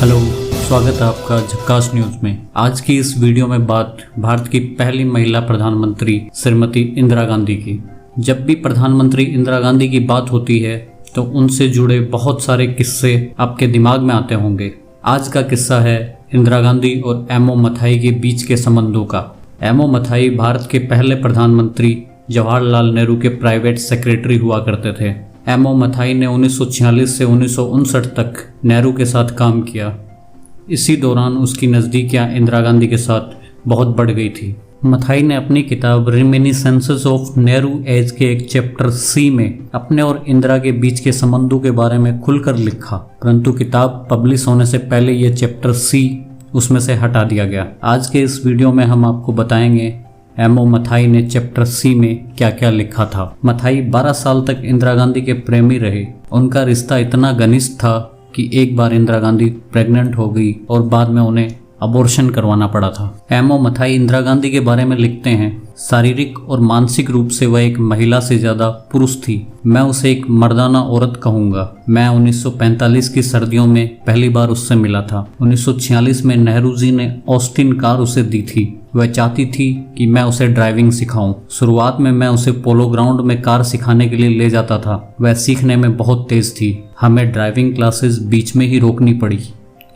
Hello, स्वागत है आपका झक्कास न्यूज में। आज की इस वीडियो में बात भारत की पहली महिला प्रधानमंत्री श्रीमती इंदिरा गांधी की। जब भी प्रधानमंत्री इंदिरा गांधी की बात होती है तो उनसे जुड़े बहुत सारे किस्से आपके दिमाग में आते होंगे। आज का किस्सा है इंदिरा गांधी और एमओ मथाई के बीच के संबंधों का। एमओ मथाई भारत के पहले प्रधानमंत्री जवाहरलाल नेहरू के प्राइवेट सेक्रेटरी हुआ करते थे। एमओ मथाई ने 1946 से 1959 तक नेहरू के साथ काम किया। इसी दौरान उसकी नज़दीकियां इंदिरा गांधी के साथ बहुत बढ़ गई थी। मथाई ने अपनी किताब रिमिनिसेंसेस ऑफ नेहरू एज के एक चैप्टर सी में अपने और इंदिरा के बीच के संबंधों के बारे में खुलकर लिखा, परंतु किताब पब्लिश होने से पहले यह चैप्टर सी उसमें से हटा दिया गया। आज के इस वीडियो में हम आपको बताएंगे एमओ मथाई ने चैप्टर सी में क्या क्या लिखा था। मथाई 12 साल तक इंदिरा गांधी के प्रेमी रहे। उनका रिश्ता इतना घनिष्ठ था कि एक बार इंदिरा गांधी प्रेग्नेंट हो गई और बाद में उन्हें अबॉर्शन करवाना पड़ा था। एमओ मथाई इंदिरा गांधी के बारे में लिखते हैं, शारीरिक और मानसिक रूप से वह एक महिला से ज्यादा पुरुष थी। मैं उसे एक मर्दाना औरत कहूंगा। मैं 1945 की सर्दियों में पहली बार उससे मिला था। 1946 में नेहरू जी ने ऑस्टिन कार उसे दी थी। वह चाहती थी कि मैं उसे ड्राइविंग सिखाऊं। शुरुआत में मैं उसे पोलो ग्राउंड में कार सिखाने के लिए ले जाता था। वह सीखने में बहुत तेज थी। हमें ड्राइविंग क्लासेस बीच में ही रोकनी पड़ी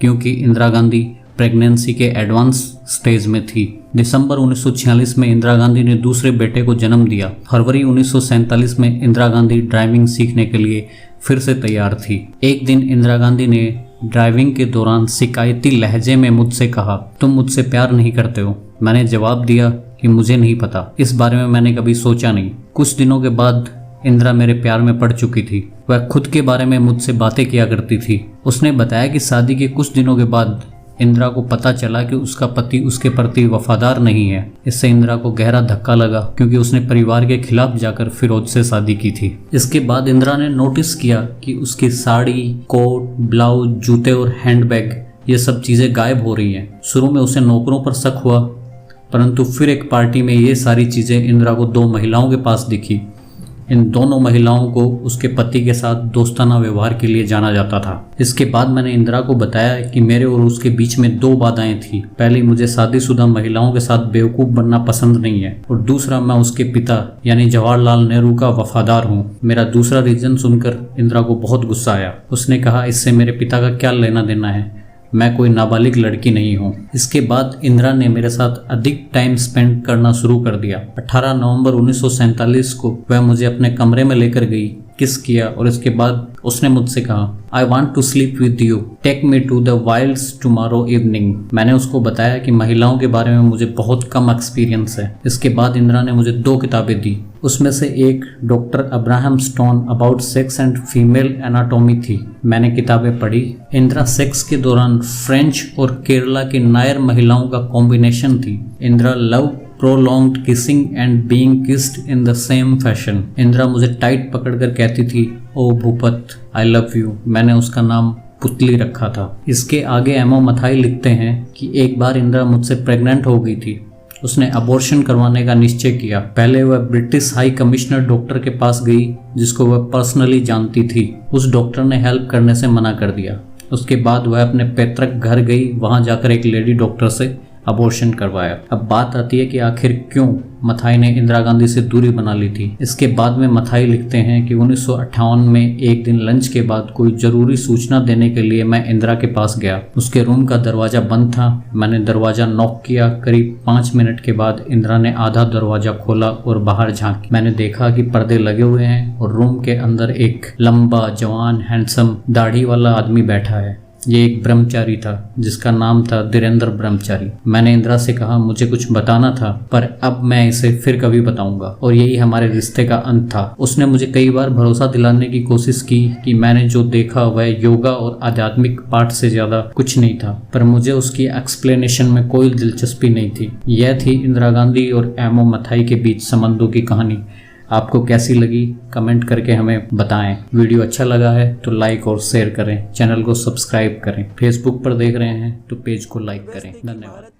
क्योंकि इंदिरा गांधी प्रेगनेंसी के एडवांस स्टेज में थी। दिसंबर 1946 में इंदिरा गांधी ने दूसरे बेटे को जन्म दिया। फरवरी 1947 में इंदिरा गांधी ड्राइविंग सीखने के लिए फिर से तैयार थी। एक दिन इंदिरा गांधी ने ड्राइविंग के दौरान शिकायती लहजे में मुझसे कहा, तुम मुझसे प्यार नहीं करते हो। मैंने जवाब दिया कि मुझे नहीं पता, इस बारे में मैंने कभी सोचा नहीं। कुछ दिनों के बाद इंदिरा मेरे प्यार में पड़ चुकी थी। वह खुद के बारे में मुझसे बातें किया करती थी। उसने बताया कि शादी के कुछ दिनों के बाद इंदिरा को पता चला कि उसका पति उसके प्रति वफादार नहीं है। इससे इंदिरा को गहरा धक्का लगा क्योंकि उसने परिवार के खिलाफ जाकर फिरोज से शादी की थी। इसके बाद इंदिरा ने नोटिस किया कि उसकी साड़ी, कोट, ब्लाउज, जूते और हैंडबैग ये सब चीजें गायब हो रही हैं। शुरू में उसे नौकरों पर शक हुआ, परंतु फिर एक पार्टी में ये सारी चीजें इंदिरा को 2 महिलाओं के पास दिखी। इन दोनों महिलाओं को उसके पति के साथ दोस्ताना व्यवहार के लिए जाना जाता था। इसके बाद मैंने इंदिरा को बताया कि मेरे और उसके बीच में 2 बाधाएं थी। पहली, मुझे शादीशुदा महिलाओं के साथ बेवकूफ़ बनना पसंद नहीं है, और दूसरा, मैं उसके पिता यानी जवाहरलाल नेहरू का वफादार हूँ। मेरा दूसरा रीजन सुनकर इंदिरा को बहुत गुस्सा आया। उसने कहा, इससे मेरे पिता का क्या लेना देना है, मैं कोई नाबालिग लड़की नहीं हूँ। इसके बाद इंदिरा ने मेरे साथ अधिक टाइम स्पेंड करना शुरू कर दिया। 18 नवंबर 1947 को वह मुझे अपने कमरे में लेकर गई, किस किया और इसके बाद उसने मुझसे कहा, I want to sleep with you, take me to the wilds tomorrow evening. मैंने उसको बताया कि महिलाओं के बारे में मुझे बहुत कम एक्सपीरियंस है। इसके बाद इंदिरा ने मुझे 2 किताबें दी। उसमें से एक doctor Abraham stone about sex and female anatomy थी। मैंने किताबें पढ़ी। इंदिरा सेक्स के दौरान फ्रेंच और केरला की नायर महिलाओं का कॉम्बिनेशन थी। Indira love prolonged kissing and being kissed in the same fashion. Indira मुझे टाइट पकड़कर कहती थी, ओ भूपत, आई लव यू। मैंने उसका नाम पुतली रखा था। इसके आगे एमओ मथाई लिखते हैं कि एक बार इंदिरा मुझसे प्रेग्नेंट हो गई थी। उसने अबॉर्शन करवाने का निश्चय किया। पहले वह ब्रिटिश हाई कमिश्नर डॉक्टर के पास गई जिसको वह पर्सनली जानती थी। उस डॉक्टर ने हेल्प करने से मना कर दिया। उसके बाद वह अपने पैतृक घर गई। वहां जाकर एक लेडी डॉक्टर से अबॉर्शन करवाया। अब बात आती है कि आखिर क्यों मथाई ने इंदिरा गांधी से दूरी बना ली थी। इसके बाद में मथाई लिखते हैं कि 1958 में एक दिन लंच के बाद कोई जरूरी सूचना देने के लिए मैं इंदिरा के पास गया। उसके रूम का दरवाजा बंद था। मैंने दरवाजा नॉक किया। करीब 5 मिनट के बाद इंदिरा ने आधा दरवाजा खोला और बाहर झांकी। मैंने देखा कि पर्दे लगे हुए हैं और रूम के अंदर एक लंबा, जवान, हैंडसम, दाढ़ी वाला आदमी बैठा है। ये एक ब्रह्मचारी था जिसका नाम था धीरेन्द्र ब्रह्मचारी। मैंने इंदिरा से कहा, मुझे कुछ बताना था पर अब मैं इसे फिर कभी बताऊंगा, और यही हमारे रिश्ते का अंत था। उसने मुझे कई बार भरोसा दिलाने की कोशिश की कि मैंने जो देखा वह योगा और आध्यात्मिक पाठ से ज्यादा कुछ नहीं था, पर मुझे उसकी एक्सप्लेनेशन में कोई दिलचस्पी नहीं थी। यह थी इंदिरा गांधी और एमओ मथाई के बीच संबंधों की कहानी। आपको कैसी लगी कमेंट करके हमें बताएं। वीडियो अच्छा लगा है तो लाइक और शेयर करें, चैनल को सब्सक्राइब करें। फेसबुक पर देख रहे हैं तो पेज को लाइक करें। धन्यवाद।